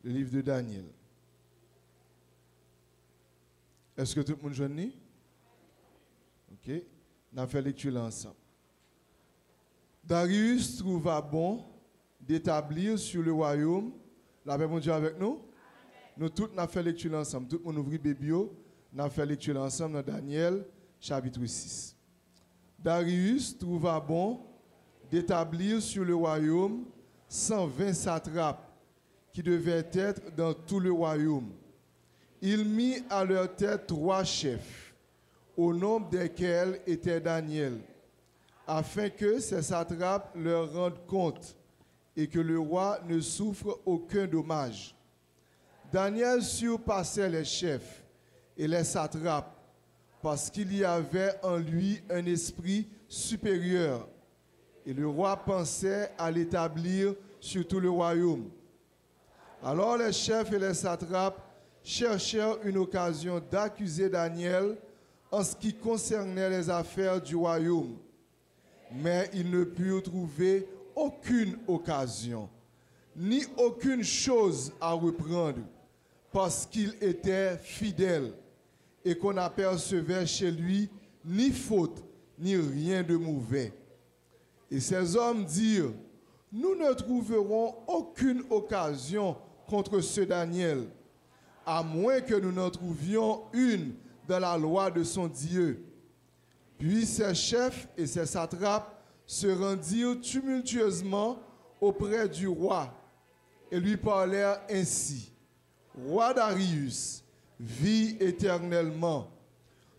Le livre de Daniel. Est-ce que tout le monde joue? Ok. On a fait lecture là ensemble. Darius trouva bon d'établir sur le royaume. La paix, mon Dieu, avec nous. Amen. Nous tous, on a fait lecture là ensemble. Tout le monde ouvre Bébio. On a fait lecture là ensemble dans Daniel, chapitre 6. Darius trouva bon d'établir sur le royaume 120 satrapes qui devaient être dans tout le royaume. Il mit à leur tête 3 chefs, au nombre desquels était Daniel, afin que ces satrapes leur rendent compte et que le roi ne souffre aucun dommage. Daniel surpassait les chefs et les satrapes parce qu'il y avait en lui un esprit supérieur et le roi pensait à l'établir sur tout le royaume. Alors les chefs et les satrapes cherchèrent une occasion d'accuser Daniel en ce qui concernait les affaires du royaume. Mais ils ne purent trouver aucune occasion, ni aucune chose à reprendre, parce qu'il était fidèle et qu'on n'apercevait chez lui ni faute, ni rien de mauvais. Et ces hommes dirent, nous ne trouverons aucune occasion contre ce Daniel, à moins que nous n'en trouvions une dans la loi de son Dieu. Puis ses chefs et ses satrapes se rendirent tumultueusement auprès du roi et lui parlèrent ainsi. Roi Darius, vis éternellement.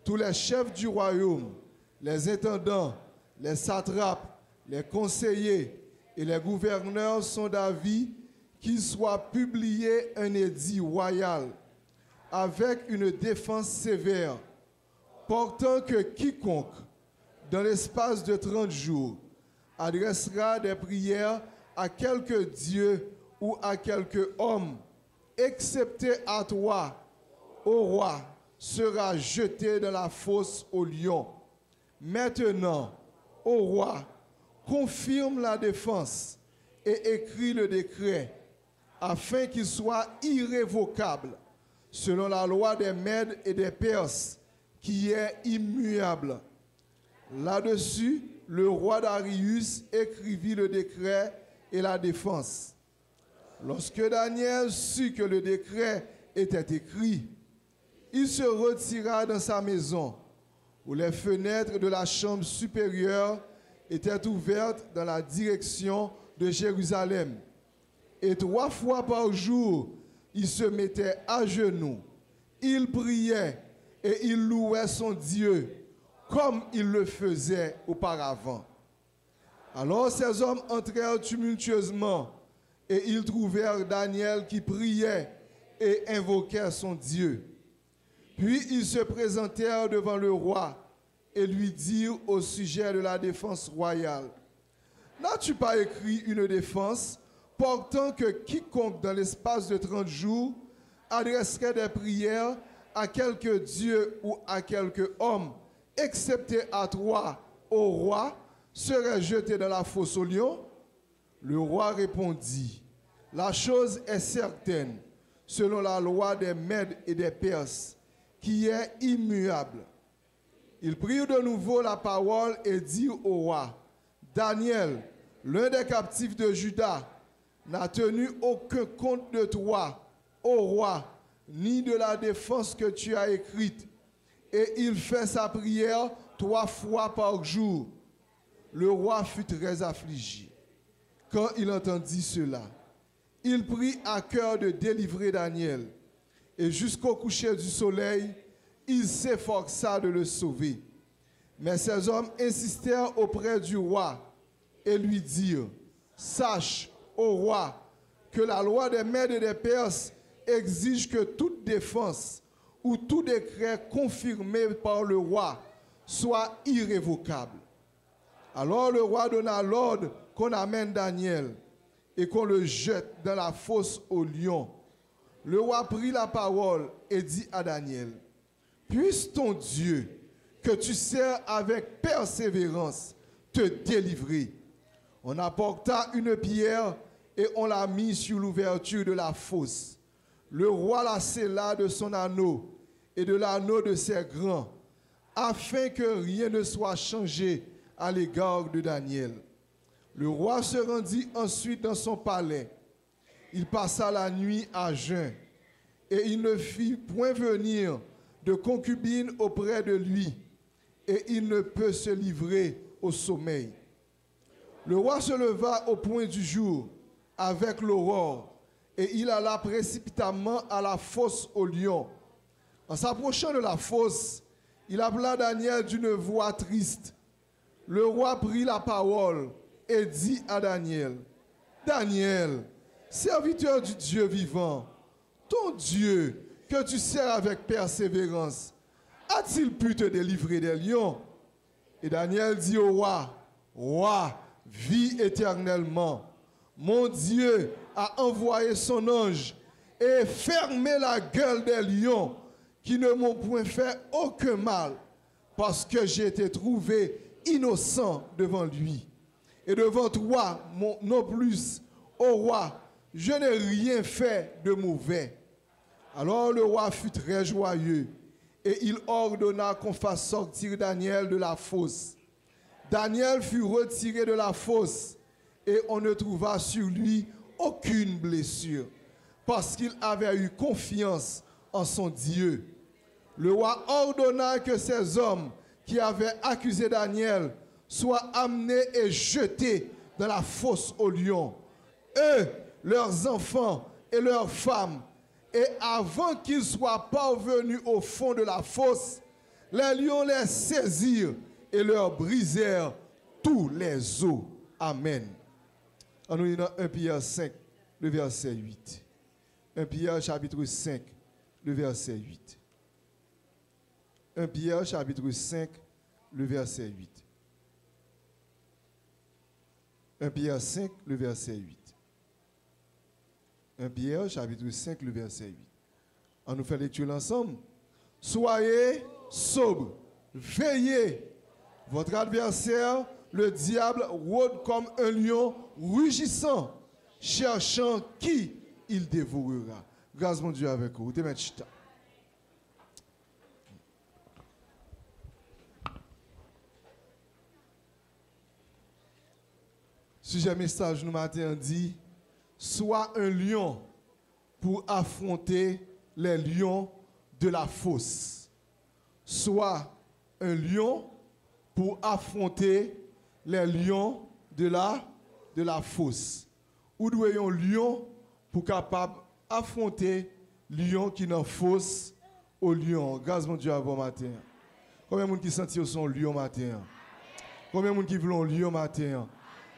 Tous les chefs du royaume, les intendants, les satrapes, les conseillers et les gouverneurs sont d'avis qu'il soit publié un édit royal avec une défense sévère, portant que quiconque, dans l'espace de 30 jours, adressera des prières à quelque Dieu ou à quelque homme, excepté à toi, ô roi, sera jeté dans la fosse aux lions. Maintenant, ô roi, confirme la défense et écrit le décret, afin qu'il soit irrévocable, selon la loi des Mèdes et des Perses, qui est immuable. Là-dessus, le roi Darius écrivit le décret et la défense. Lorsque Daniel sut que le décret était écrit, il se retira dans sa maison, où les fenêtres de la chambre supérieure étaient ouvertes dans la direction de Jérusalem. Et 3 fois par jour, il se mettait à genoux, il priait et il louait son Dieu, comme il le faisait auparavant. Alors ces hommes entrèrent tumultueusement et ils trouvèrent Daniel qui priait et invoquait son Dieu. Puis ils se présentèrent devant le roi et lui dirent au sujet de la défense royale, n'as-tu pas écrit une défense portant que quiconque dans l'espace de 30 jours adresserait des prières à quelque Dieu ou à quelque homme, excepté à toi, ô roi, serait jeté dans la fosse aux lions? Le roi répondit, la chose est certaine, selon la loi des Mèdes et des Perses, qui est immuable. Ils prirent de nouveau la parole et dirent au roi, Daniel, l'un des captifs de Juda, n'a tenu aucun compte de toi, ô roi, ni de la défense que tu as écrite. Et il fait sa prière 3 fois par jour. Le roi fut très affligé quand il entendit cela. Il prit à cœur de délivrer Daniel. Et jusqu'au coucher du soleil, il s'efforça de le sauver. Mais ces hommes insistèrent auprès du roi et lui dirent, sache, ô roi, que la loi des Mèdes et des Perses exige que toute défense ou tout décret confirmé par le roi soit irrévocable. Alors le roi donna l'ordre qu'on amène Daniel et qu'on le jette dans la fosse aux lions. Le roi prit la parole et dit à Daniel, puisse ton Dieu, que tu sers avec persévérance, te délivrer. On apporta une pierre et on l'a mis sur l'ouverture de la fosse. Le roi la scella de son anneau et de l'anneau de ses grands, afin que rien ne soit changé à l'égard de Daniel. Le roi se rendit ensuite dans son palais. Il passa la nuit à jeun, et il ne fit point venir de concubine auprès de lui, et il ne peut se livrer au sommeil. Le roi se leva au point du jour avec l'aurore, et il alla précipitamment à la fosse aux lions. En s'approchant de la fosse, il appela Daniel d'une voix triste. Le roi prit la parole et dit à Daniel, « Daniel, serviteur du Dieu vivant, ton Dieu que tu sers avec persévérance, a-t-il pu te délivrer des lions? » Et Daniel dit au roi, « Roi, vis éternellement. Mon Dieu a envoyé son ange et fermé la gueule des lions qui ne m'ont point fait aucun mal, parce que j'ai été trouvé innocent devant lui. Et devant toi, non plus, ô roi, je n'ai rien fait de mauvais. » Alors le roi fut très joyeux, et il ordonna qu'on fasse sortir Daniel de la fosse. Daniel fut retiré de la fosse, et on ne trouva sur lui aucune blessure, parce qu'il avait eu confiance en son Dieu. Le roi ordonna que ces hommes qui avaient accusé Daniel soient amenés et jetés dans la fosse aux lions, eux, leurs enfants et leurs femmes. Et avant qu'ils soient parvenus au fond de la fosse, les lions les saisirent et leur brisèrent tous les os. Amen. On nous lit dans 1 Pierre 5, le verset 8. 1 Pierre chapitre 5, le verset 8. 1 Pierre chapitre 5, le verset 8. 1 Pierre 5, le verset 8. 1 Pierre chapitre 5, le verset 8. On nous fait lecture ensemble. Soyez sobres, veillez. Votre adversaire, le diable, rôde comme un lion rugissant, cherchant qui il dévorera. Grâce mon Dieu avec vous. Sujet message nous matin dit, sois un lion pour affronter les lions de la fosse. Sois un lion pour affronter les lions de la fosse. Ou doit un lion pour capable affronter lion qui n'en fosse au lion. Grâce mon Dieu avant matin. Combien de gens qui sentent son lion matin? Combien de gens qui veulent un lion matin?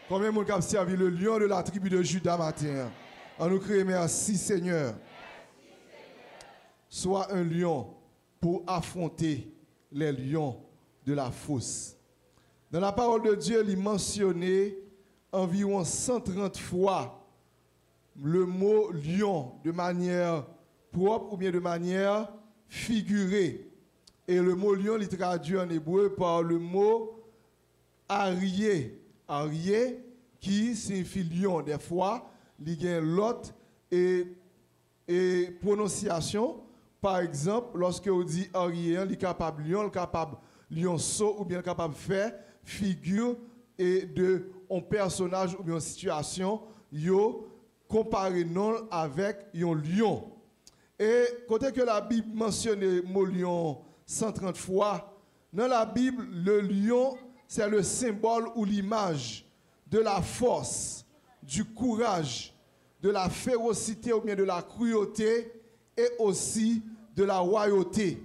Combien de gens qui ont servi le lion de la tribu de Juda matin? On nous crie merci Seigneur. Sois un lion pour affronter les lions de la fosse. Dans la parole de Dieu, il mentionné environ 130 fois le mot lion de manière propre ou bien de manière figurée. Et le mot lion est traduit en hébreu par le mot arié. Arié qui signifie lion. Des fois, il y a l'autre et prononciation. Par exemple, lorsque on dit arié, il est capable lion, il est capable lionceau ou bien capable de faire figure et de un personnage ou bien une situation yo comparé non avec un lion. Et côté que la Bible mentionne le mot lion 130 fois, dans la Bible le lion c'est le symbole ou l'image de la force, du courage, de la férocité ou bien de la cruauté et aussi de la royauté.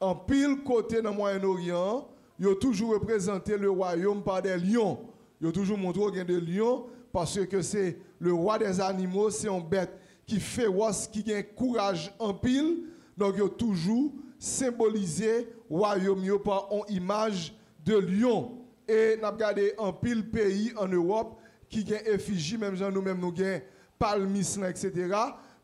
En pile côté dans le Moyen-Orient, ils ont toujours représenté le royaume par des lions. Ils ont toujours montré qu'il y a des lions parce que c'est le roi des animaux, c'est une bête qui fait féroce, qui a courage en pile. Donc ils ont toujours symbolisé le royaume par une image de lion. Et nous avons regardé en pile pays en Europe qui ont effigie, même nous-mêmes nous avons palmis, etc.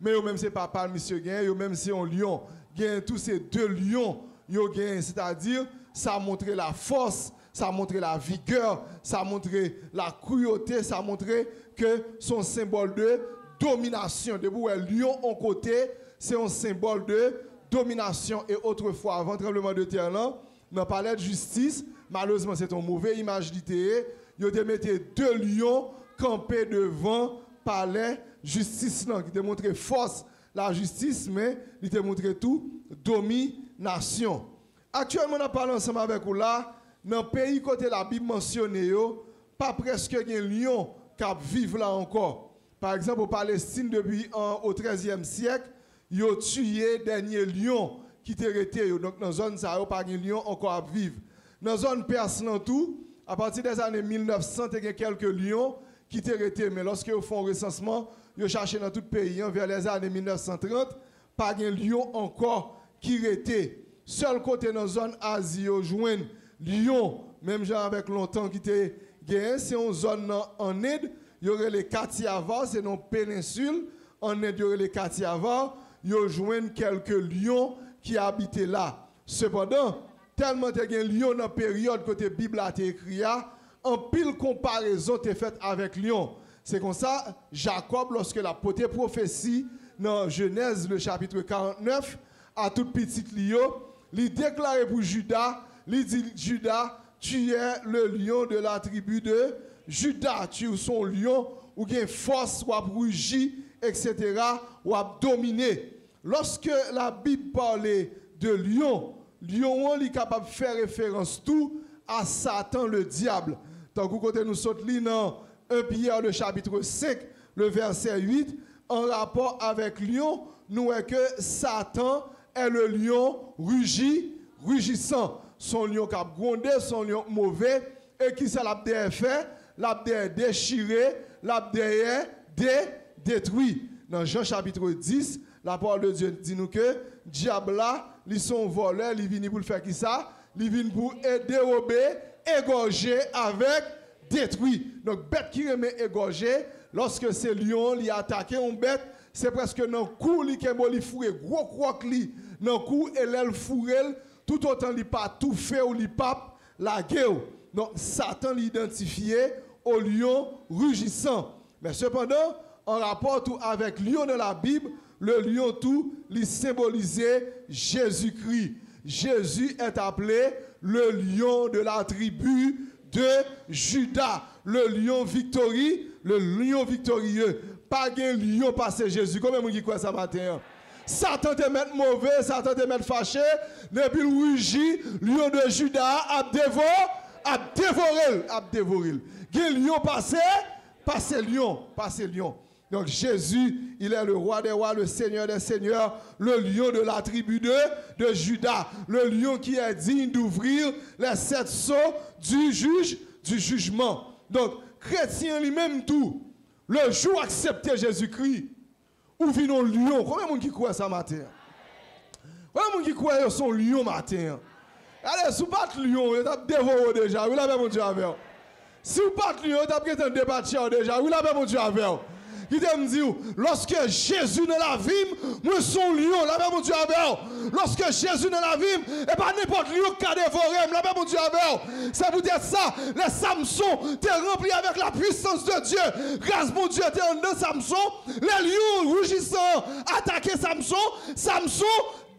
Mais eux-mêmes, ce n'est pas palmis, eux-mêmes, c'est un lion. Il y a tous ces deux lions, c'est-à-dire, ça a montré la force, ça a montré la vigueur, ça a montré la cruauté, ça a montré que son symbole de domination. Debout, lion en côté, c'est un symbole de domination. Et autrefois, avant le tremblement de terre, là, dans le palais de justice, malheureusement, c'est une mauvaise image d'ité. Ils ont mis 2 lions campés devant le palais de justice, là, qui démontré force la justice, mais il te montré tout domination. Actuellement, on parle ensemble avec vous là, dans le pays côté la Bible mentionné, pas presque un lion qui vivent là encore. Par exemple, en Palestine, depuis au XIIIe siècle, ils ont tué le dernier lion qui était resté. Donc, dans la zone, ça n'a pas un lion encore à vivre. Dans la zone perse, à partir des années 1900, il y a quelques lions qui étaient restés. Mais lorsque ils font un recensement, ils cherchent dans tout le pays, vers les années 1930, pas un lion encore qui restait. Seul côté dans la zone Asie, ils joignent lion, même genre avec longtemps qui était gagné, c'est une zone en Inde, il y aurait les Kathiawars, c'est une péninsule, en Inde, il y aurait les Kathiawars, ils joignent quelques lions qui habitaient là. Cependant, tellement il y a un lion dans la période que la Bible a été écrite, en pile comparaison est faite avec lion. C'est comme ça, Jacob, lorsque la prophétie dans Genèse, le chapitre 49, à toute petite lion, il déclare pour Judas, il dit Judas, tu es le lion de la tribu de Judas, tu es son lion, ou bien force, ou a rugi, etc., ou a dominé. Lorsque la Bible parlait de lion, lion est capable de faire référence tout à Satan le diable. Tant que côté nous saute dans 1 Pierre le chapitre 5, le verset 8, en rapport avec lion, nous voyons que Satan est le lion rugissant. Son lion qui a grondé, son lion mauvais, et qui ça l'a fait, l'a déchiré, l'a détruit. Dans Jean chapitre 10, la parole de Dieu dit nous que diable là, ils sont voleurs, ils viennent pour le faire qui ça? Ils viennent pour dérober, égorger avec détruit. Donc bête qui remet égorger, lorsque c'est lion qui attaque une bête, c'est presque dans le cou qui est fourré, gros croc li, dans le cou et l'aile fourré, tout autant li pas tout fait ou li pas la guerre. Donc Satan l'identifié au lion rugissant. Mais cependant, en rapport tout avec lion de la Bible, le lion tout lui symbolisait Jésus-Christ. Jésus est appelé le lion de la tribu de Judas, le lion victorieux, le lion victorieux. Pas un lion passé Jésus. Combien de gens qui croient ça matin? Satan te met mauvais, Satan te met fâché, depuis le rugit, lion de Judas a dévoré. Un lion passé lion. Donc Jésus, il est le roi des rois, le seigneur des seigneurs, le lion de la tribu de Judas, le lion qui est digne d'ouvrir les 7 sceaux du jugement. Donc, chrétien lui-même tout, le jour accepté Jésus-Christ, ou vient un lion. Combien de gens qui croient ça matin? Combien de gens qui croient son lion matin? Allez, si vous pas de lion, vous avez dévoré déjà, vous l'avez mon Dieu avec vous. Si vous pas de lion, vous avez débattu déjà, vous l'avez mon Dieu avec vous. Il me dit, lorsque Jésus ne la vime, moi son lion, la même Dieu avec. Lorsque Jésus ne la vime, et pas n'importe lion qui a dévoré, la même Dieu avec. Ça vous dit ça, les Samson, t'es rempli avec la puissance de Dieu. Grâce mon Dieu, t'es en dedans Samson, les lions rougissants attaquaient Samson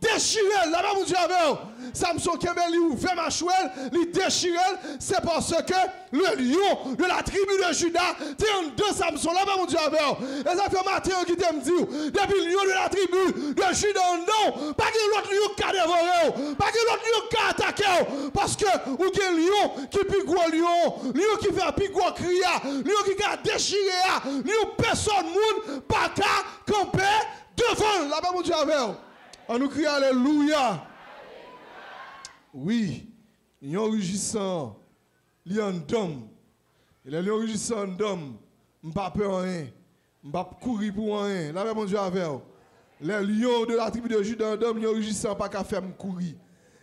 déchiré, la même Dieu avec. Samson qui avait ouvert ma chouelle, il déchiré, c'est parce que le lion de la tribu de Judas, t'es en deux Samson, là même Dieu avec. Et ça fait matin qui t'aime dire, depuis le lion de la tribu de Judas, non, pas que l'autre lion qui a dévoré, pas que l'autre lion qui a attaqué, parce que ou un lion qui pique gros lion qui fait pique gros cria, lion qui a déchiré, lion personne moun, pas qu'à camper devant, là même Dieu avec. On nous crie Alléluia. Oui, lion rugissant, lion d'homme. Et les lions rugissants d'homme, je ne pas peur rien, je ne pas courir pour rien. Là, mon Dieu avec vous. Les lions de la tribu de Judas d'homme, lion rugissant, pas qu'à faire courir.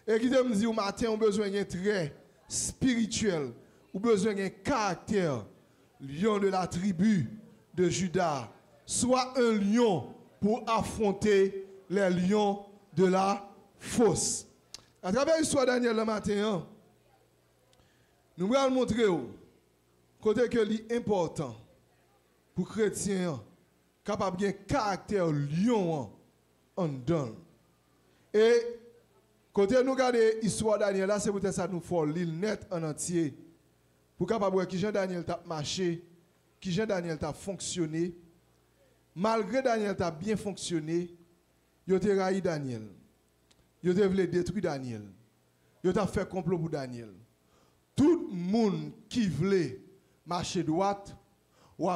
Et qui te me dit au matin, on a besoin d'un trait spirituel, on a besoin d'un caractère. Lion de la tribu de Judas, soit un lion pour affronter les lions de la fosse. À travers l'histoire de Daniel le matin, nous allons montrer côté que c'est important pour chrétien capable de caractère lion en dedans. Et quand nous regardons l'histoire de Daniel, là, c'est peut-être ça nous faut l'île net en entier. Pour capable voir qui Jean Daniel t'a marché, qui Jean Daniel t'a fonctionné. Malgré Daniel t'a bien fonctionné, il a raï Daniel. Il a voulu détruire Daniel. Il a fait complot pour Daniel. Tout le monde qui voulait marcher droite, ou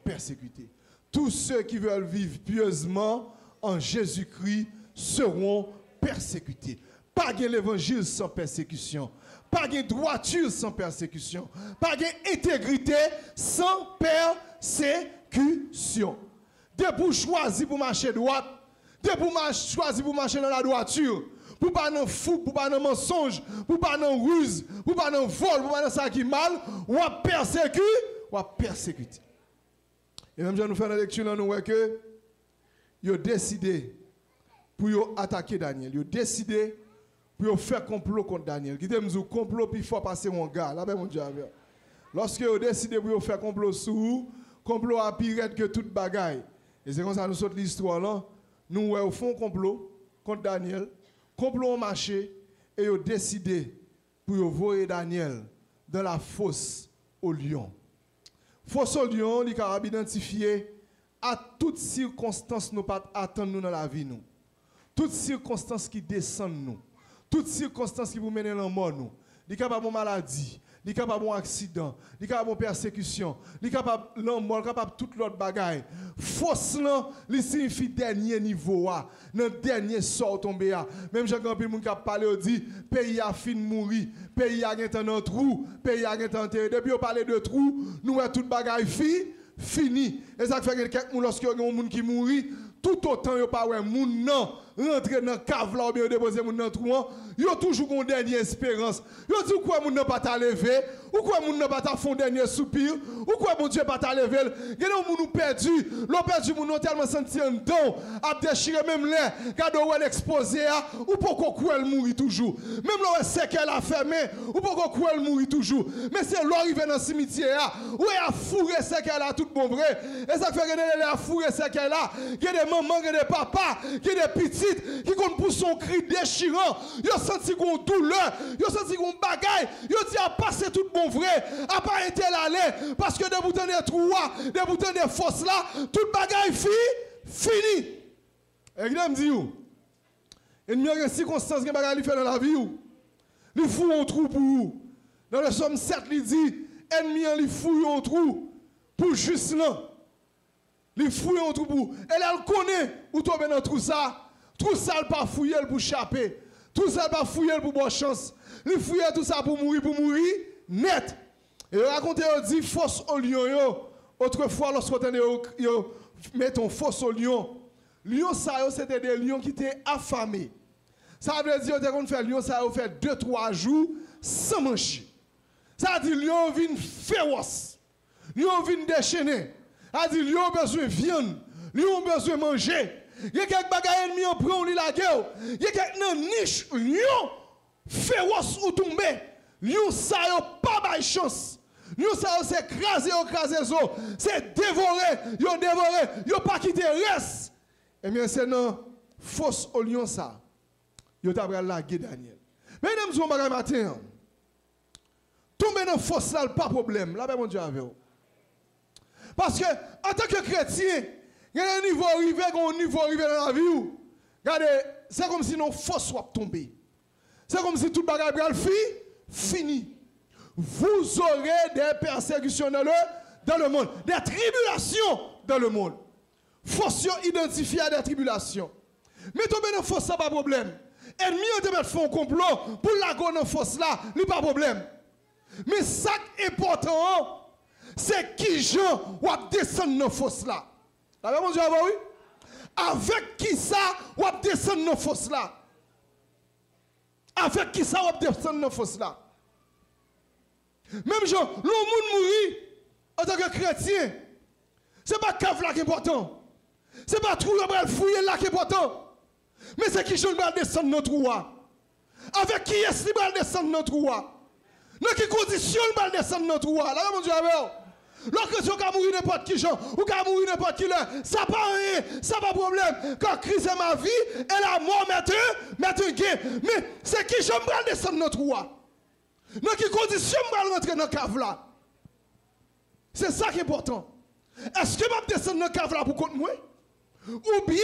persécuter. Tous ceux qui veulent vivre pieusement en Jésus-Christ seront persécutés. Pas de l'évangile sans persécution. Pas de droiture sans persécution. Pas d'intégrité sans persécution. Dès pour choisir pour marcher droite, dès pour choisir pour marcher dans la droiture, pour pas dans fou, pour pas dans mensonge, pour pas dans ruse, pour pas dans vol, pour pas dans ça qui mal, ou à persécuter, ou à persécuter. Et même si nous faisons la lecture, nous voyons que ils ont décidé pour attaquer Daniel. Ils ont décidé pour faire complot contre Daniel. Qui dit complot puis il faut passer mon gars. Là mon Dieu. Lorsque ils ont décidé pour faire complot sur complot à pire que toute bagaille. Et c'est comme ça nous saute l'histoire là. Nous au fond complot contre Daniel. Complot au marché et ils ont décidé pour envoyer Daniel dans la fosse au lion. Fosse au lion, il est identifié à toutes circonstances nous pas attendre nous dans la vie nous. Toutes circonstances qui descendent nous. Toutes circonstances qui vous mènent dans la mort nous. Il est capable de maladie, il est capable de accident, il est capable de persécution, il est capable de mort, capable de toute l'autre bagaille. Force là, il signifie dernier niveau dans dernier sort tombé Même Jean Campil moun qui a parlé dit pays a fin mourir, pays a gen dans trou, pays a gen enterré. Depuis on parler de trou, nous a toute bagaille fini. Et ça fait que quelqu'un lorsque y a un monde qui mourit, tout autant yo pas ouais moun non rentrer dans cave là ou bien déposer moun dans trou, yo toujours une dernière espérance. Yo dit quoi moun n'a pas ta lever, ou quoi moun n'a pas ta fond dernier soupir, ou quoi mon Dieu pas ta lever. Gade moun nou perdu, l'on perdu moun non tellement senti en don, a déchiré même là, gade ou elle exposé ou pourquoi quoi elle mourit toujours. Même là c'est qu'elle a fermé, ou pourquoi quoi elle mourit toujours. Mais c'est l'arrivée dans le cimetière, où elle a fourré c'est qu'elle a tout bon vrai. Et ça fait que elle a fourré c'est qu'elle a, que des mamans, que des papas, que des petites qui comptent pour son cri déchirant. Ils ont senti qu'on douleur, ils ont senti qu'on bagaille, ils ont dit à passer tout bon vrai, à pas été l'aller, parce que des boutons des trous, des boutons des fosses là, toute bagaille fini. Et il me dit, il y a une circonstance que bagaille fait dans la vie, il fout un trou pour vous. Dans le Somme 7, il dit, ennemi, il fout un trou pour juste là. Il fouille un trou pour. Elle connaît où tomber dans tout ça. Tout ça, elle pas fouiller pour chapper. Tout ça, elle pas fouiller pour bonne chance. Il fouille tout ça pour mourir net. Et raconte, il dit force au lion. Autrefois, lorsqu'on met un force au lion, lion, ça, c'était des lions qui étaient affamés. Ça veut dire qu'on fait lion, ça a fait 2-3 jours sans manger. Ça veut dire lion vient féroce. Lion vient déchaîner. A dit, lion besoin de viande, lion besoin de manger. Il y a quelques bagages ennemis en prend, la guerre. Il y a quelques niche, lion féroce ou tombé. Lion ça n'a pas de chance. Lion ça c'est écraser, c'est dévorer, il n'a pas quitté reste. Eh bien, c'est non, force au lion ça. Il a lagué Daniel. Mesdames et messieurs, matin, tomber dans force là, pas de problème. Là, mon Dieu avec vous. Parce que, en tant que chrétien, il y a un niveau arrivé dans la vie. Regardez, c'est comme si nos forces soient tombées. C'est comme si tout le bagage fini. Vous aurez des persécutions dans le monde, des tribulations dans le monde. Forces identifiées à des tribulations. Mais tomber dans force, ça pas de problème. Ennemi, on te met un complot pour la go dans force là, il n'y a pas de problème. Mais ça qui est important, c'est qui Jean ou descendre dans la fosse là. Avec mon Dieu, oui? Avec qui ça ou descendre dans la fosse là? Avec qui ça ou descendre dans la fosse là? Même Jean, le monde mourit en tant que chrétien. Ce n'est pas cave là qui est important. Ce n'est pas trou là fouiller là qui est important. Mais c'est qui Jean va descendre dans le trou. Avec qui est-ce qu'il va descendre dans le trou? Dans quelles conditions il va descendre dans le trou? Là, mon Dieu, Le chrétien peut mourir n'importe qui genre, ou peut mourir n'importe qui là. Ça pas rien, ça pas problème. Quand Christ est ma vie, et la mort met un gain. Mais c'est qui je vais descendre notre roi. Dans quelles conditions je vais rentrer dans la cave là? C'est ça qui est important. Est-ce que je vais descendre dans la cave là pour contre moi? Ou bien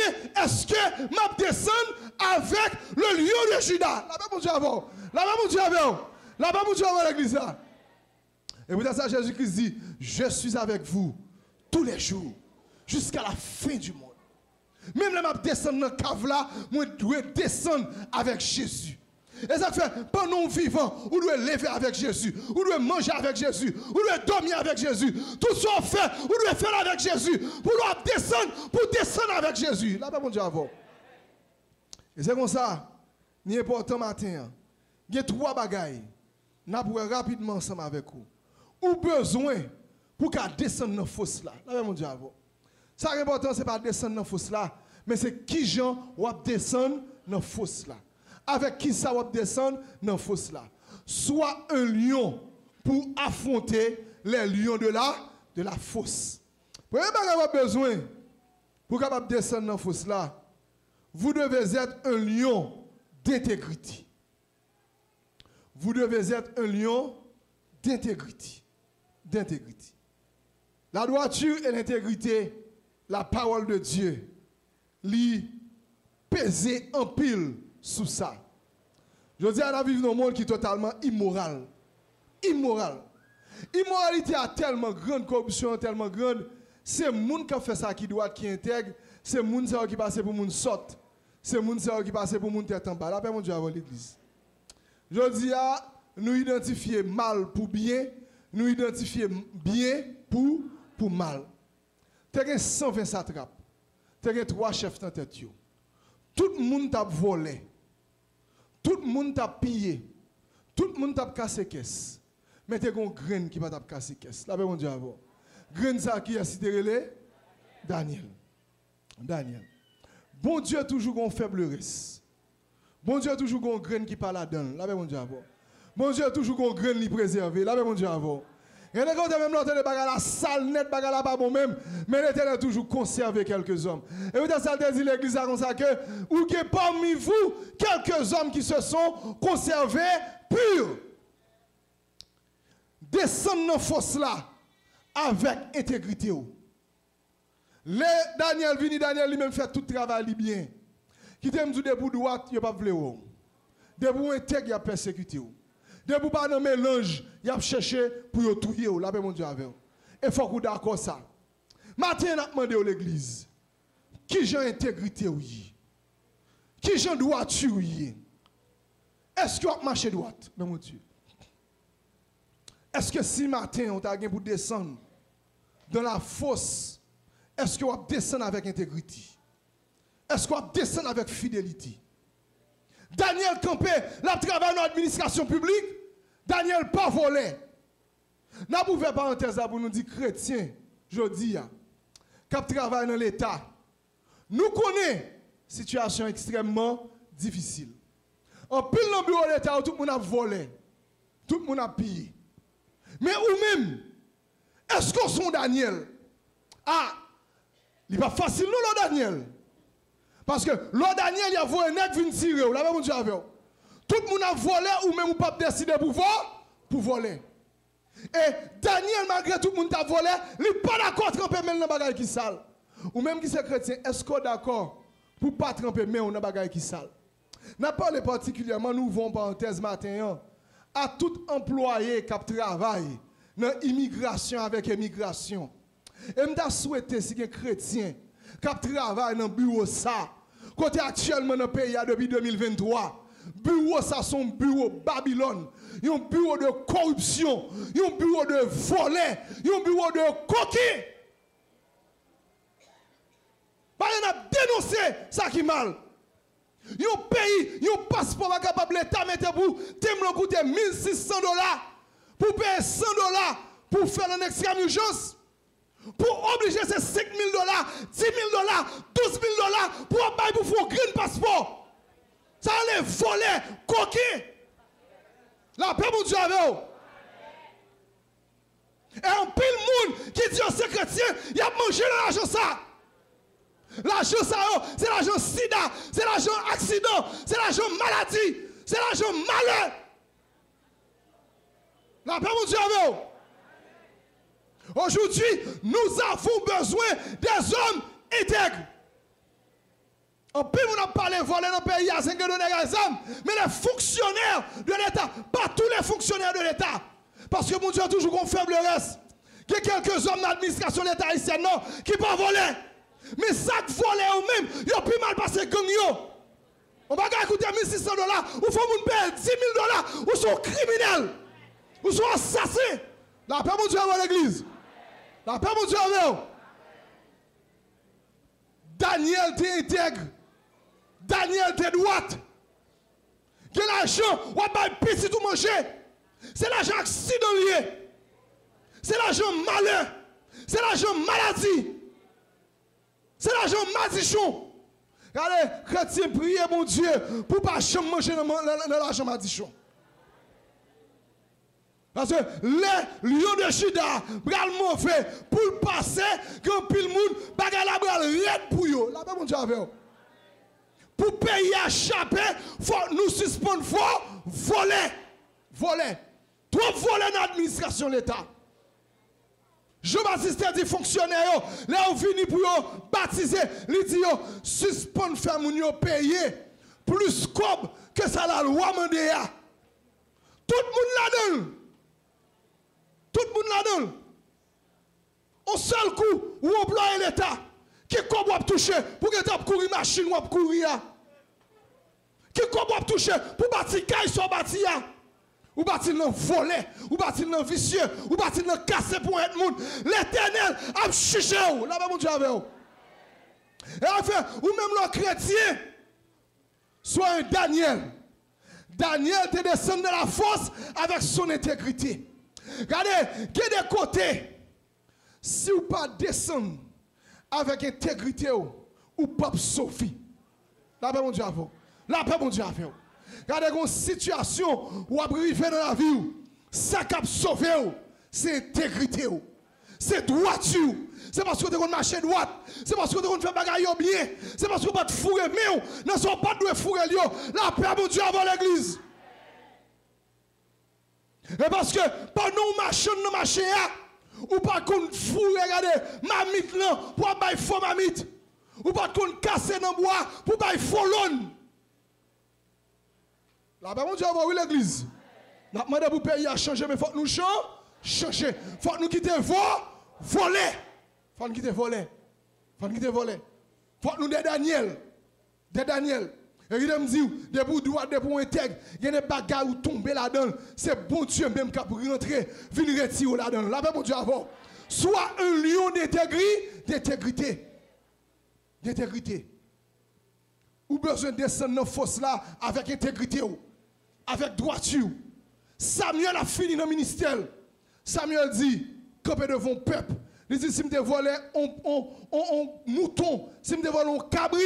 est-ce que je descendre avec le lion de Judas? Là-bas, mon Dieu, avant. Là-bas, mon Dieu, avant. Là-bas, mon Dieu, avant l'église là. Et pour ça, Jésus-Christ dit, je suis avec vous tous les jours, jusqu'à la fin du monde. Même là, je descendre dans la cave là, je dois descendre avec Jésus. Et ça fait, pendant vivant, on doit lever avec Jésus, on doit manger avec Jésus, on doit dormir avec Jésus. Tout ce qu'on fait, on doit faire avec Jésus. Pour descendre avec Jésus. Là-bas, mon Dieu, avant. Et c'est comme ça, il est important matin. Il y a 3 bagailles. Nous pourrons rapidement ensemble avec vous. Ou besoin pour qu'à descendre dans la fosse là. Là-bas, mon Dieu, avant. Ça qui est important, ce n'est pas descendre dans la fosse là, mais c'est qui gens vont descendre dans la fosse là. Avec qui ça va descendre dans la fosse là. Soit un lion pour affronter les lions de la fosse. Premier bagage vous avez besoin pour capable descendre dans la fosse là, vous devez être un lion d'intégrité. Vous devez être un lion d'intégrité. La droiture et l'intégrité, la parole de Dieu, lui peser en pile sous ça. Je dis à vivre dans un monde qui est totalement immoral. Immoralité a tellement grande, corruption tellement grande, c'est le monde qui fait ça qui doit, qui intègre, c'est le monde qui passe pour le monde saute, c'est le monde qui passe pour le monde tête en bas. Là, mon Dieu, avant l'église. Je dis à nous identifier mal pour bien, nous identifier bien pour mal. Tu as 120 satrapes, tu as 3 chefs dans tête. Tout le monde t'a volé. Tout le monde t'a pillé. Tout le monde t'a cassé caisse. Mais tu as une graine qui va t'a cassé caisse. Là, mon Dieu, avant. Graine ça qui a cité relais? Daniel. Bon Dieu a toujours une faiblesse. Bon Dieu a toujours une graine qui parle là-dedans. Là, mon Dieu, avant. Bon Dieu a toujours une graine qui préserve. Là, mon Dieu, avant. Et les gars, même l'autre, les bagages la sale, net, bagages là pas bon même, mais l'Éternel a toujours conservé quelques hommes. Et vous avez ça dit l'église comme ça que, ou que parmi vous, quelques hommes qui se sont conservés purs. Descendent dans la fosse là, avec intégrité. Daniel lui-même fait tout le travail bien. Qui t'aime du debout droit, il n'a pas voulu. Debout intègre, il a persécuté. Debout pas dans mélange, il a cherché pour tuer. Là, mon Dieu, avec. Et il faut que vous d'accord ça. Matin, on a demandé à l'église, qui j'ai intégrité ou qui j'ai droiture ou est-ce que vous avez marché droite dans mon Dieu? Est-ce que si matin, on t'a pour descendre dans la fosse, est-ce que vous allez descendre avec intégrité? Est-ce que vous allez descendre avec fidélité? Daniel campé, la travail dans l'administration publique, Daniel pas volé. N'a pas ouvert parenthèse pour nous dire chrétien, je dis, qui travaille dans l'État. Nous connaissons situation extrêmement difficile. En pile dans le bureau de l'État, tout le monde a volé, tout le monde a pillé. Mais ou même, est-ce qu'on sont Daniel? Ah, il n'est pas facile, non, Daniel. Parce que l'autre Daniel, il y a vu un nègre venir tirer. Là, mon Dieu, tout le monde a volé ou même ou pas décidé pour voler. Et Daniel, malgré tout le monde a volé, il n'est pas d'accord de tremper même dans les bagages qui sale. Ou même qui est chrétien, est-ce qu'on est d'accord pour ne pas tremper même dans les bagages qui sale? N'a pas particulièrement, nous ouvrons parenthèse matin, à tout employé qui travaille dans l'immigration avec immigration. Et je souhaite si un chrétien qui travaille dans le bureau ça, côté actuellement dans le pays depuis 2023, bureau ça son bureau Babylone, un bureau de corruption, un bureau de volet, un bureau de coquille. Il a dénoncé ça qui est mal. Un pays, un passeport pas capable l'État mettre pour te coûter $1,600 pour payer $100 pour faire une extrême urgence. Pour obliger ces $5,000, $10,000, $12,000 pour faire un green passeport. Ça allait voler, coquille. La paix, mon Dieu, avec vous. Et un pile monde qui dit c'est chrétien, il a mangé l'argent ça. L'argent ça, c'est l'argent sida, c'est l'argent accident, c'est l'argent maladie, c'est l'argent malheur. La paix, mon Dieu, avec vous. Aujourd'hui, nous avons besoin des hommes intègres. En plus, on a parlé voler dans le pays, à 5 ans, mais les fonctionnaires de l'État, pas tous les fonctionnaires de l'État. Parce que mon Dieu a toujours un faible reste. Il y a quelques hommes d'administration de l'État haïtien qui ne peuvent pas voler. Mais ça voler eux-mêmes, ils ont plus mal passé gang yo. On va écouter $1 600, ou faut nous payer $10 000, ou sont criminels, ou sont assassins. La paix, mon Dieu, avec l'église. La paix, mon Dieu, avec eux. Daniel t'es intègre. Daniel t'es droite. Quel argent, ou pas petit tout manger. C'est l'argent accident lié. C'est l'argent malheur. C'est l'argent maladie. C'est l'argent madichon. Regardez, chrétien, priez mon Dieu pour ne pas jamais manger dans l'argent madichon. Parce que les lions de Juda, bral mauvais, pour passer, quand pile monde, bagarre la bral red pour eux. Là, mon Dieu, avec eux. Pour payer à chaper, il faut nous suspendre, il faut voler. Voler. Trop voler dans l'administration de l'État. Jean-Baptiste a dit fonctionnaire, là on finit pour baptiser, il dit suspendre faire moun yo payer plus comme que ça la loi mande ya. Tout le monde là-dedans. Tout le monde là-dedans. Au seul coup, où employé l'État, qui comme on toucher pour que tu courir machine ou courir. Qui comme on toucher pour bâtir caille sur bâtir. Ou bâtir dans voler, ou bâtir dans vicieux, ou bâtir dans casser pour être monde. L'Éternel a chiché ou. Là-bas, mon Dieu, avec vous. Et enfin, ou même le chrétien, soit un Daniel. Daniel te descend de la force avec son intégrité. Regardez, il y a des côtés. Si vous ne pas descendre avec intégrité, ou pas sauver. Là-bas, mon Dieu, avec vous. Là-bas, mon Dieu, avec vous. Regardez une situation où vous arrivez dans la vie, ça qui a sauvé, c'est intégrité, c'est droiture. C'est parce que vous avez marché droite, c'est parce que vous avez fait bagaille bien, c'est parce que vous n'avez pas fourré, mais vous n'avez pas de fourré. La paix, mon Dieu, avant l'église. Et parce que pendant que vous marchez dans le marché, ou pas qu'on fourré, regardez, mamite là, pour avoir faux mamite, ou pas qu'on casse dans le bois, pour avoir faux l'on. Là-bas, mon Dieu, on va ouvrir l'église. Nous avons demandé pour payer à changer, mais il faut que nous changer. Il faut que nous quittions voler. Il faut que nous quittions voler. Il faut que nous quittions voler. Il faut que nous des Daniel. Des Daniel. Et il me dit, des bouts droits, des bouts intègres, il y a des bagages qui tombent là-dedans. C'est bon Dieu même qui a rentrer, venir retirer là-dedans. Là-bas, mon Dieu, avant. Soit un lion d'intégrité. D'intégrité. Ou besoin de descendre dans la fosse là avec intégrité. Avec droiture. Samuel a fini dans le ministère. Samuel dit, camper devant le peuple. Il dit, si je volé un mouton, si je volé un cabrit,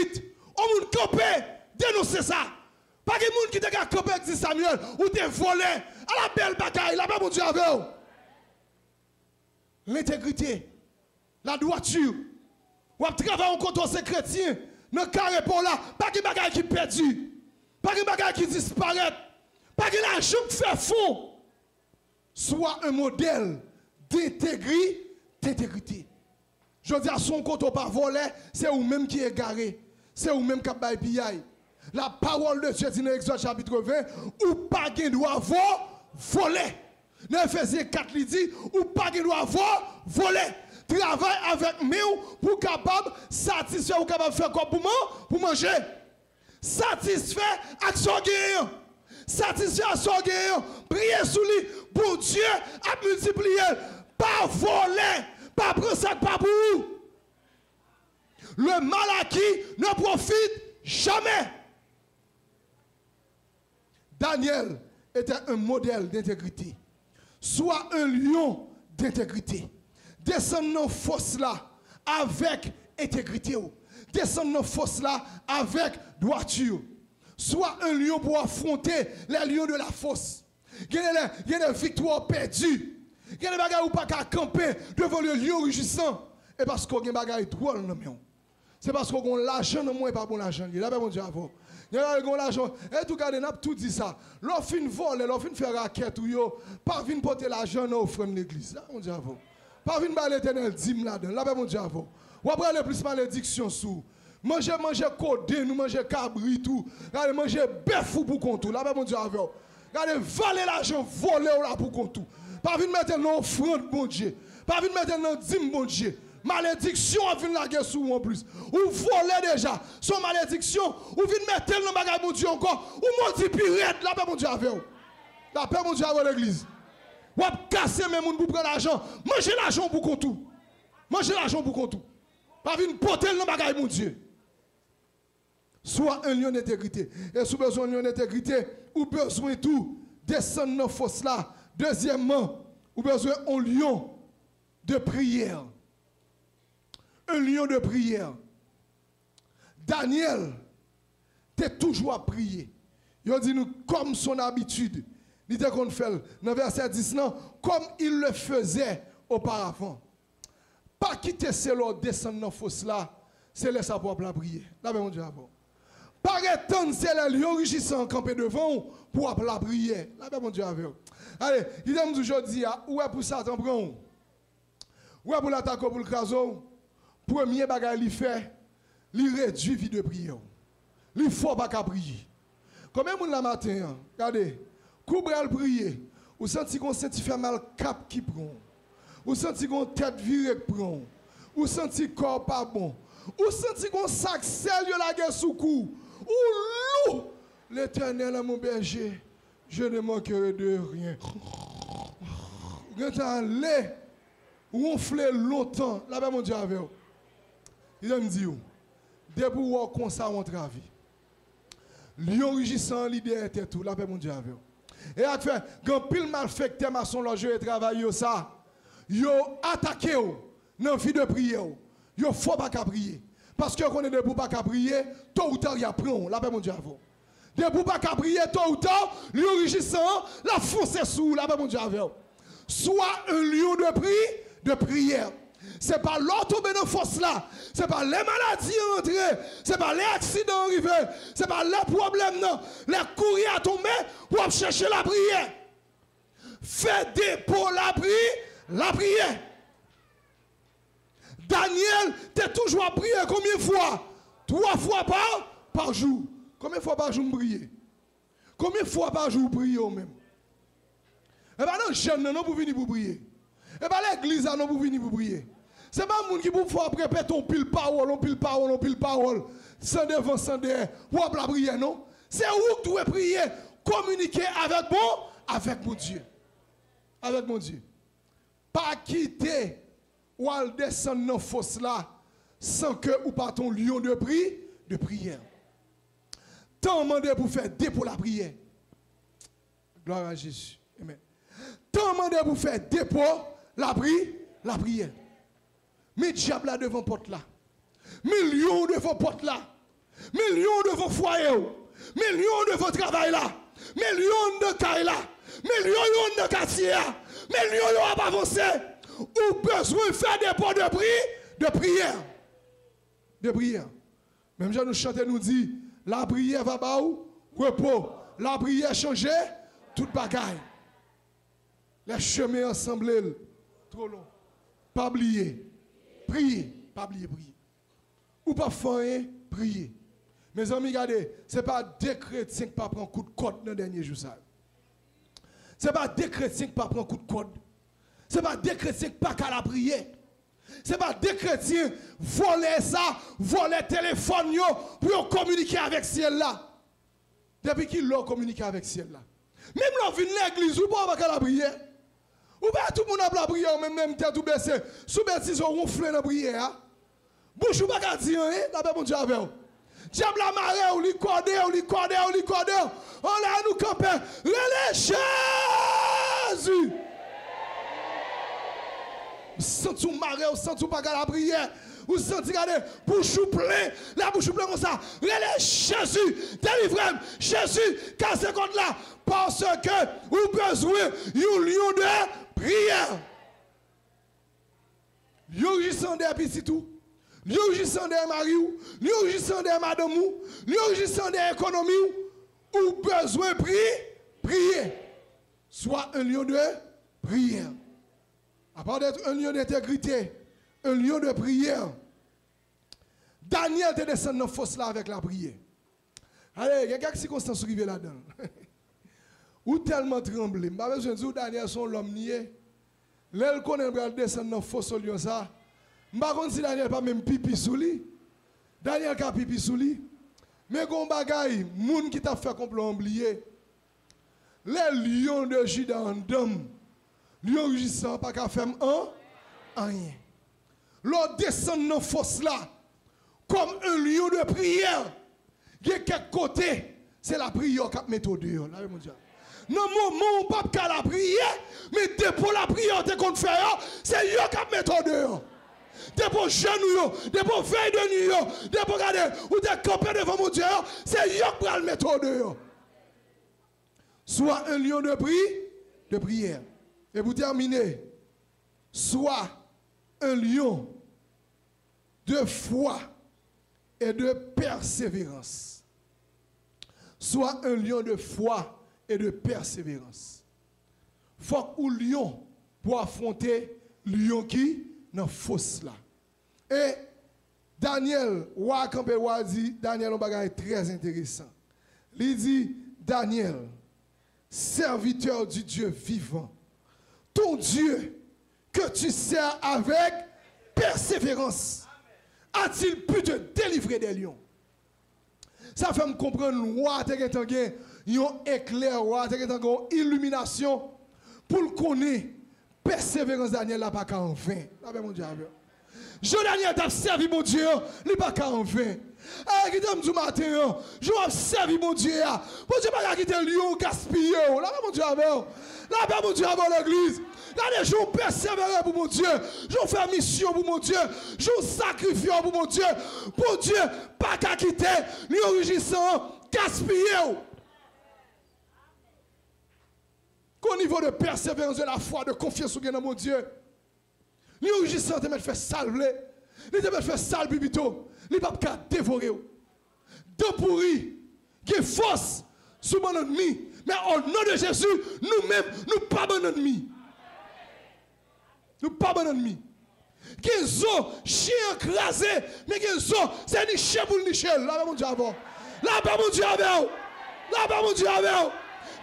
on va camper, dénoncer ça. Pas de monde qui te camper, dit Samuel, ou te volé à la belle bataille, là-bas, mon Dieu, avec vous. L'intégrité, la droiture. Ou à travailler contre ces chrétiens, dans le carré pour là, pas de bagaille qui perdu, pas de bagaille qui disparaît. Pas que l'argent fait fond. Soit un modèle d'intégrité. Je dis à son côté, pas voler, c'est vous-même qui est garé. C'est vous-même qui a pillé. La parole de Dieu dit dans Exode chapitre 20, ou pas de droit voler. Dans Ephésiens 4, il dit, ou pas de droit voler. Travaille avec nous pour capable satisfaire ou capable faire quoi pour manger. Satisfaire action guerre. Satisfaire son guerre, prier sous lui, pour Dieu a multiplié, pas voler, pas prendre ça, pas pour vous. Le mal acquis ne profite jamais. Daniel était un modèle d'intégrité, soit un lion d'intégrité. Descendre dans la fosse là avec intégrité, descendre dans la fosse là avec droiture. Soit un lion pour affronter les lions de la fosse. Il y a des victoires perdues. Il y a des bagages où pas qu'à camper devant le lion rugissant. Et parce qu'on a des bagages drôles dans le c'est parce qu'on a l'argent dans moi et pas bon l'argent. Là, mon Dieu, avant. Il y a l'argent. Et tout cas, on a tout dit ça. L'offre fin voler, l'offre fin faire raquette ou yo, pas venir porter l'argent dans l'offrande de l'église. Là, mon Dieu, avant. Pas venir par l'éternel dîme là-dedans. Là, mon Dieu, avant. Ou après, le plus malédiction sous. Manger codé, nous manger cabri tout. Regardez, manger bœuf pour compte tout. Là, mon Dieu, avant. Regardez, voler l'argent, voler là pour compte tout. Pas venir mettre dans l'offrande, bon Dieu. Pas venir mettre dans dîme, bon Dieu. Malédiction a vu la guerre sous en plus. Ou voler déjà. Son malédiction. Ou vient mettre dans le bagage mon Dieu encore. Ou maudit pirate. La paix mon Dieu avec vous. La paix mon Dieu avec l'église. Ou a casser mes gens pour prendre l'argent. Mangez l'argent pour qu'on tout. Mangez l'argent pour qu'on tout. Pas venir porter dans le bagage mon Dieu. Soit un lion d'intégrité. Et sous besoin de lion d'intégrité, ou besoin tout descendre dans la fosse là. Deuxièmement, ou besoin un lion de prière. Un lion de prière. Daniel, t'es toujours à prier. Il dit nous comme son habitude. Il était qu'on fait dans verset 10 non, comme il le faisait auparavant. Pas quitter cela descendre dans fosse là, c'est laisser sa propre la prier. Là mon Dieu avant. Pas attendre c'est le lion rugissant camper devant pour la prière. Là mon Dieu avant. Allez, il dit aujourd'hui où est pour Satan prend? Où est pour l'attaquer pour le craser? Premier bagage il fait, il réduit vie de prière. Il faut pas qu'à prier. Combien de monde la matin, regardez, couper le prier, ou senti qu'on senti fait mal cap qui prend. Ou senti qu'on tête virée qui prend. Ou senti corps pas bon. Ou senti qu'on sac sel la guerre sous cou. Ou loup, l'Éternel est mon berger, je ne manquerai de rien. Vous allez ronfler longtemps, là-bas mon Dieu avec vous. Il me dit, dès pour comme ça, on travaille. Lion rugissant, l'idée était tout. La paix, mon Dieu, avec. Et à fait, quand pile malfecté, maçon, loge et travail, ça, yo attaqué, dans la vie de prière. Yo faut pas qu'à prier. Parce que qu'on est debout pas qu'à prier, tôt ou tard, il y a pris. La paix, mon Dieu, avec. Debout pas qu'à prier, tôt ou tard, lion rugissant, la fonce sous. La paix, mon Dieu, avec. Soit un lion de prière. Ce n'est pas l'autre tombé dans la fosse là. Ce n'est pas les maladies rentrées. Ce n'est pas les accidents arrivés. Ce n'est pas les problèmes, non. Les courriers à tomber pour chercher la prière. Faites dépôt la prière. Daniel, tu es toujours à prier combien de fois? 3 fois par jour. Combien de fois par jour vous priez? Combien de fois par jour vous priez au même? Eh bien non, jeune, non, pour venir pour prier. Eh bien l'église, non, pour venir pour prier. Ce n'est pas un monde qui vous faut répéter on pile parole, sans devant, sans derrière, pour la prière, non? C'est où que tu dois prier, communiquer avec mon Dieu. Avec mon Dieu. Pas quitter ou aller descendre dans la fosse là, sans que ou pas ton lion de prière. Tant demandé pour faire dépôt la prière. Gloire à Jésus. Amen. Tant demandé pour faire dépôt la prière. Mais diable là devant porte là. Millions devant porte là. Millions devant foyer. Millions devant travail là. Millions de cailles là. Millions de quartier là. Millions à avancer. Ou besoin de faire des pots de prière. De prière. Même Jean nous chante nous dit, la prière va pas où? Repos. La prière change toute bagaille. Les chemins ensemble trop long. Pas oublier. Priez, pas oublier prier. Ou pas faire prier. Mes amis, regardez, ce n'est pas des chrétiens qui ne prennent pas un coup de code dans le dernier jour. Ce n'est pas des chrétiens qui ne prennent pas un coup de code. Ce n'est pas des chrétiens qui ne prennent pas la prier. Ce n'est pas des chrétiens qui voler ça, voler le téléphone pour communiquer avec ciel là. Depuis qu'ils l'ont communiqué avec ciel là. Même l'on vient de l'église, ou pas la prière. Ou bien tout le monde a la prière, même tête tout baissé. Sous bêtise, on ronfle dans la prière. Bouche ou pas qu'à dire, hein? La paix, mon Dieu, avec vous. Diable la marée, ou l'icordé. On l'a nous camper. Relais Jésus. Sentez ou marée, ou sentez ou pas qu'à la prière. Ou sentez, regardez, bouche ou plein. La bouche ou plein comme ça. Relais Jésus. Délivrez-moi. Jésus, cassez contre là. Parce que vous besoin d'un lion de prière. Yo rugissant des petits tout. Yo rugissant des mariou. Yo rugissant des madame ou. Yo rugissant des économies ou besoin prier. Soit un lieu de prière. À part d'être un lieu d'intégrité, un lieu de prière. Daniel te descend dans la fosse là avec la prière. Allez, il y a quelques circonstances qui arrivent là-dedans. Ou tellement tremblé. Je ne vais pas besoin de dire Daniel son l'homme nié. L'elle connaît le descendre dans la fosse au lieu ça. Je ne sais pas si Daniel pas même pipi sous lui. Daniel a pipi sous lui. Mais gon bagay, moun qui t'a fait complot oublier. Les lions de Juda en dame. Lion rugissant pas qu'à faire rien. L'on descend dans la fosse là comme un lion de prière. Il y a quelques côtés, c'est la prière qui met au dehors. Non, mon pape qui a la prière, mais depuis la prière que qu'on fait, c'est lui qui met au dehors. Depuis genou, depuis veille de nuit, depuis regarder, ou de camper devant mon Dieu, c'est lui qui va le mettre au dehors. Soit un lion de prière. Et pour terminer, soit un lion de foi et de persévérance. Soit un lion de foi et de persévérance. Faut qu'un lion pour affronter lion qui dans la fosse là. Et Daniel, Daniel un bagage très intéressant. Il dit, Daniel, serviteur du Dieu vivant, ton Dieu que tu sers avec persévérance, a-t-il pu te délivrer des lions? Ça fait me comprendre, roi, tu as un éclair, roi, tu as une illumination pour le connaître. Persévérance Daniel n'a pas qu'à en vain. Je Daniel t'a servi mon Dieu, il n'a pas qu'à en vain. Ah, qui t'aime du matin, je vais servir mon Dieu. Mon Dieu pas quitter le lion gaspillé. Là, mon Dieu, là, mon Dieu, avant l'église. Là, je vais persévérer pour mon Dieu. Je vais faire mission pour mon Dieu. Je vais sacrifier pour mon Dieu. Pour Dieu, pas qu'à quitter le rugissant gaspillé. Qu'au niveau de persévérance, de la foi, de confiance dans mon Dieu, le rugissant te met faire salver. Il te met faire salver bibito. Il ne peut pas dévorer. De pourri, qui est force sur mon ennemi. Mais au nom de Jésus, nous-mêmes, nous ne sommes pas mon ennemi. Nous ne sommes pas mon ennemi. Qui ont chien écrasé, mais qui ont, c'est ni chien pour ni chien. Là, mon Dieu, avant. Là, mon Dieu, avant. Là, mon Dieu, avant.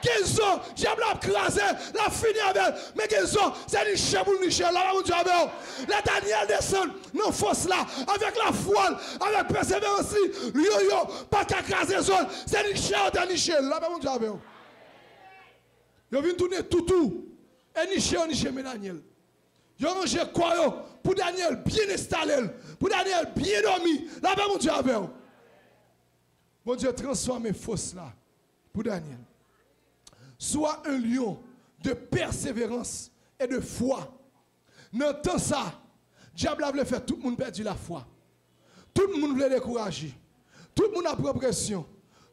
Qu'ils ont, diable a crasé, la fini avec, mais qu'ils ont, c'est ni chien pour ni chien. Là, mon Dieu, avant. Là, Daniel descend dans la fosse là, avec la foi, avec persévérance, yo, pas qu'à craser le sol, c'est ni chien, ni chien. Là, mon Dieu, avant. Yo vient tourner tout, et ni chien, mais Daniel. Yo rangé quoi, pour Daniel bien installé, pour Daniel bien dormi. Là, mon Dieu, avant. Mon Dieu, transforme les fosses là, pour Daniel. Soit un lion de persévérance et de foi. Dans temps ça, diable voulait faire tout le monde perdre la foi. Tout le monde voulait décourager. Tout le monde a pris pression.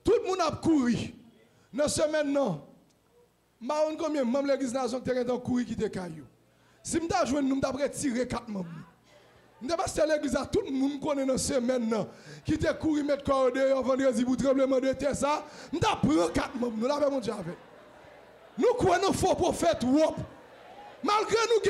Tout le monde a couru. Dans ce maintenant, je ne sais pas combien de membres de l'église nation qui ont couru qui étaient caillou. Si je suis joué, nous avons retiré 4 membres. Je ne sais pas si l'église a tout le monde connaît dans ce maintenant qui étaient couru mettre corps dehors vendredi pour tremblement de terre ça. Nous avons pris 4 membres. Nous l'avons déjà fait. Nous croyons faux prophète wop. Malgré nous que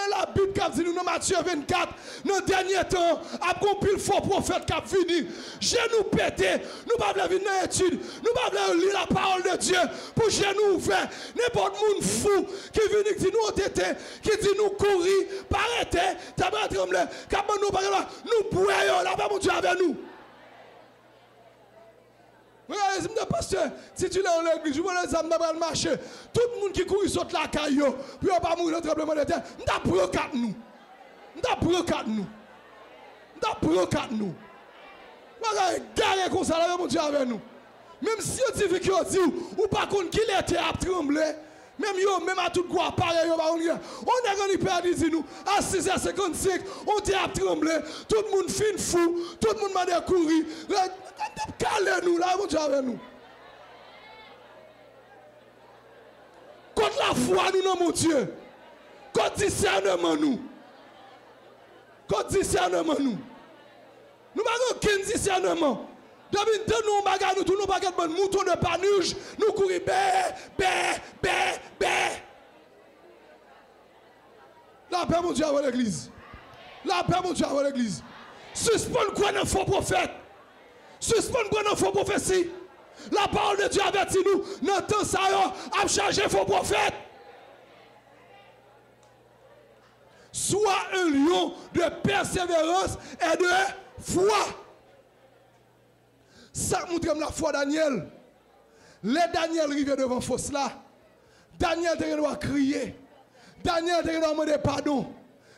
la Bible qui dit nous dans Matthieu 24, dans le dernier temps, après le faux prophète qui a fini, genoux pétés, nous ne pouvons pas venir dans l'étude, nous ne pouvons pas lire la parole de Dieu pour genoux ouverts. N'importe monde fou qui vient qui dit nous tétés, qui dit nous courir, pas arrêter, t'as pas trembler, nous parlons, nous bouillons, là-bas mon Dieu avec nous. Regardez, pasteur, si tu es dans l'église, je vois les âmes dans le marché, tout le monde qui court saute la caillou, puis on va pas mourir dans le tremblement de terre, nous avons brocate nous. Nous avons brocate nous. Nous avons brocate nous. Regardez, garez comme ça, là, mon Dieu avec nous. Même scientifique dit, ou pas contre qui était à trembler, même à tout quoi, pareil, on est perdu, dit nous, à 6h55, on était à trembler, tout le monde fin fou, tout le monde m'a courir. Calez-nous là, mon Dieu avec nous. Contre la foi, nous, non, mon Dieu. Contre discernement, nous. Quand discernement nous. Nous n'avons aucun discernement. Depuis que nous bagarre, nous tournons bagarre de mouton de panuge, nous courons bé. La paix mon Dieu avant l'église. La paix mon Dieu avant l'église. Suspend quoi dans faux prophète. Suspend quoi dans faux prophétie. La parole de Dieu avertit nous, dans temps ça a changé faux prophète. Sois un lion de persévérance et de foi. Ça montre la foi Daniel. Les Daniel arrivait devant fosse là. Daniel doit crier. Daniel doit demander pardon.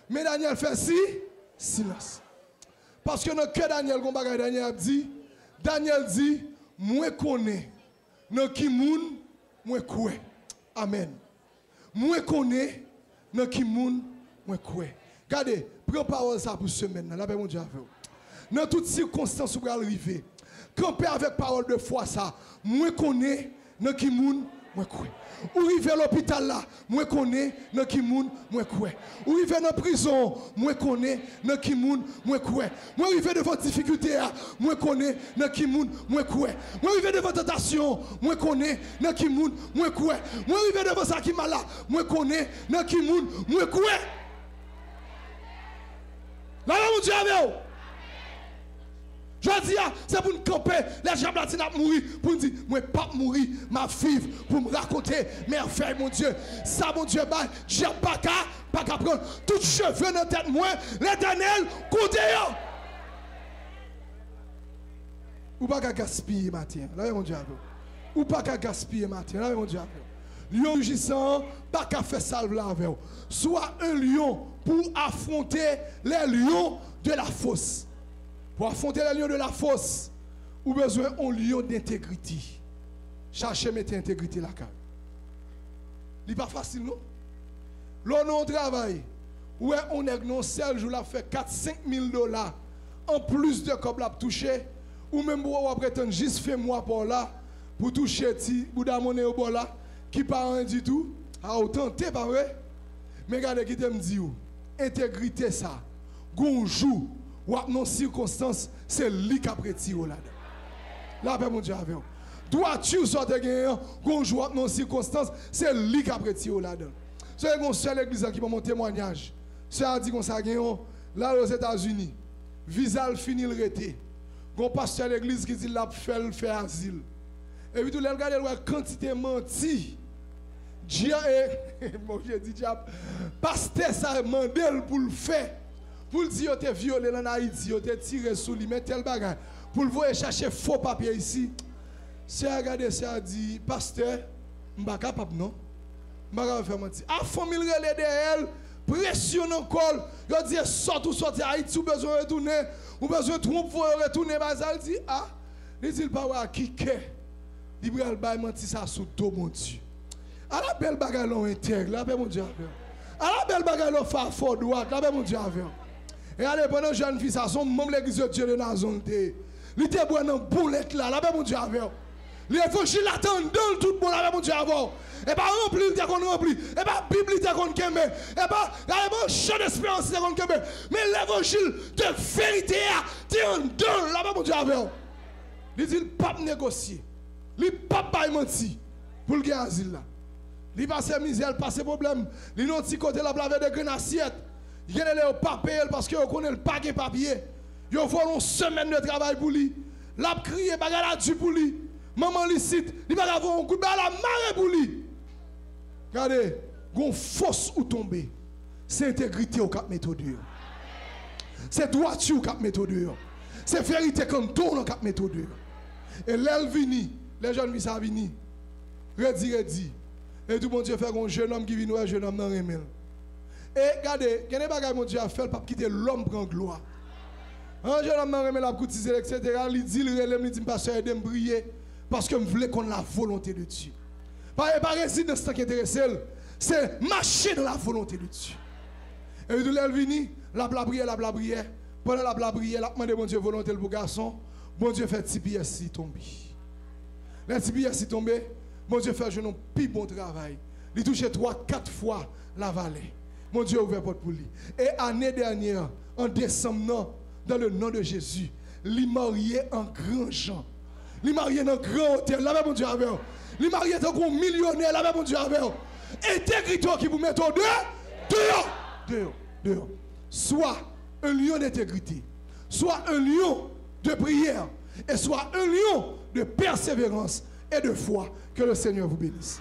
Mais Daniel fait silence. Parce que dans le cœur Daniel, comme Daniel dit, moi connais, dans qui moun, moi crois. Amen. Moi connais, dans qui moun, moi crois. Regardez, prends parole ça pour semaine. La paix mon Dieu avec vous. Dans toutes circonstances où vous arrivez, camper avec parole de foi ça, moi connais, dans qui moun, moi crois. Ou arrive à l'hôpital là, moi connais, dans qui moun, moi crois. Ou arrive dans la prison, moi connais, dans qui moun, moi crois. Moi arrive devant difficulté, moi connais, dans qui moun, moi crois. Moi arrive devant tentation, moi connais, dans qui moun, moi crois. Moi arrive devant ça qui mal là, moi connais, dans qui moun, moi crois. Là, mon Dieu, avec je dis, c'est pour nous camper, les gens latines à mourir, pour nous dire, moi pas mourir, ma vivre, pour me raconter merveille, mon Dieu. Ça, mon Dieu, j'ai pas qu'à prendre tout cheveux dans la tête, moi, l'éternel, côté. Ou pas qu'à gaspiller, matin. Là, mon Dieu. Ou pas qu'à gaspiller, matin. Là, mon Dieu. Lion rugissant, pas qu'à faire salve là avec vous. Soit un lion pour affronter les lions de la fosse. Pour affronter les lions de la fosse, vous avez besoin d'un lion d'intégrité. Cherchez mettre intégrité là. Ce n'est pas facile, non? L'on a un travail. Où on est non seul jour là fait 4-5 000 $ en plus de comme l'a touché. Ou même pour vous prétendre juste fait moi pour là, pour toucher ti, ou d'amener au bord là, qui pas rien du tout. Ah, autant t'es pas vrai? Mais regardez qui t'aime dit, intégrité ça. Gonjou. Ou non circonstance, c'est lui qui a prêté là. La paix mon Dieu avec vous. Dois-tu sortir gagnant, gonjou non circonstance, c'est lui qui a prêté là. C'est une seule église qui m'a mon témoignage. C'est a dit qu'on ça gagnant là aux États-Unis. Visal fini le rété. Gon pasteur l'église qui dit l'a fait asile. Et puis tout le regarder la quantité menti. Dieu mon Dieu dit diable. Pasteur ça mandel pour le faire. Pour le dire, tu es violé en Haïti, tu es tiré sous lui, mais tel bagage. Pour le voir chercher faux papier ici. C'est à regarder, c'est à dire, pasteur, je ne suis pas capable, non? Je ne suis pas capable de faire mentir. À famille relais de elle, pression encore. Il dit, sort ou sortir Haïti, ou besoin de retourner, ou besoin de tromper pour retourner. Il dit, ah, il dit, pas à qui qu'est. Il dit, il va mentir ça sous tout mon Dieu. À la belle bagage, l'on intègre, la paix mon Dieu. À la belle bagage, l'on fait fort droite, la paix mon Dieu. Et allez, pendant que jeune fille, ça, son membre de l'église de Dieu de la zone, il était bon dans boulette là, la paix mon Dieu avec. L'évangile attend dans tout le monde, la paix mon Dieu avec. Et pas rempli, il était qu'on rempli. Et pas Bible, il était qu'on kembe. Et pas, il y a un champ d'espérance, il était qu'on kembe. Mais l'évangile de vérité, il est en dedans, la paix mon Dieu avec. Il dit, il ne peut pas négocier. Il ne peut pas mentir pour le gagner asile là. Il passe misère, il passe problème. Il n'a pas côté la plave de graines assiette. Il y a des papiers parce que vous connaissez le paquet papier. Ils ont une semaine de travail pour lui. L'a crié, bagarre la du pour lui. Maman licite, il va avoir un coup de balle à marée pour lui. Regardez, gon force ou tomber. C'est intégrité au cap méthode. C'est droiture au cap méthode. C'est vérité comme ton au cap méthode. Et l'aile vini, les jeunes vissent à venir. Redis. Et tout le monde fait un jeune homme qui vient, un jeune homme dans le et regardez, il y a des bagages mon Dieu a fait pour quitter l'homme prend gloire. Un jeune homme m'a remis la courtisée, etc. Il dit, il dit, pasteur, aidez-moi à briller parce que je voulais qu'on ait la volonté de Dieu. Pas résidence qui intéresse, c'est marcher dans la volonté de Dieu. Et il dit, elle vient, la blabrière. Pendant la blabrière, il a demandé mon Dieu volonté pour garçon. Bon Dieu fait TPS tomber. Les TPS tombé, bon Dieu fait un plus bon travail. Il touche 3-4 fois la vallée. Mon Dieu a ouvert porte pour lui. Et l'année dernière, en décembre, dans le nom de Jésus, il marié en grand gens. Il marié dans un grand hôtel. Là, mon Dieu avec. Il marié dans un millionnaire. Là, mon Dieu avec. Intégrité qui vous met au dehors. Soit un lion d'intégrité, soit un lion de prière, et soit un lion de persévérance et de foi. Que le Seigneur vous bénisse.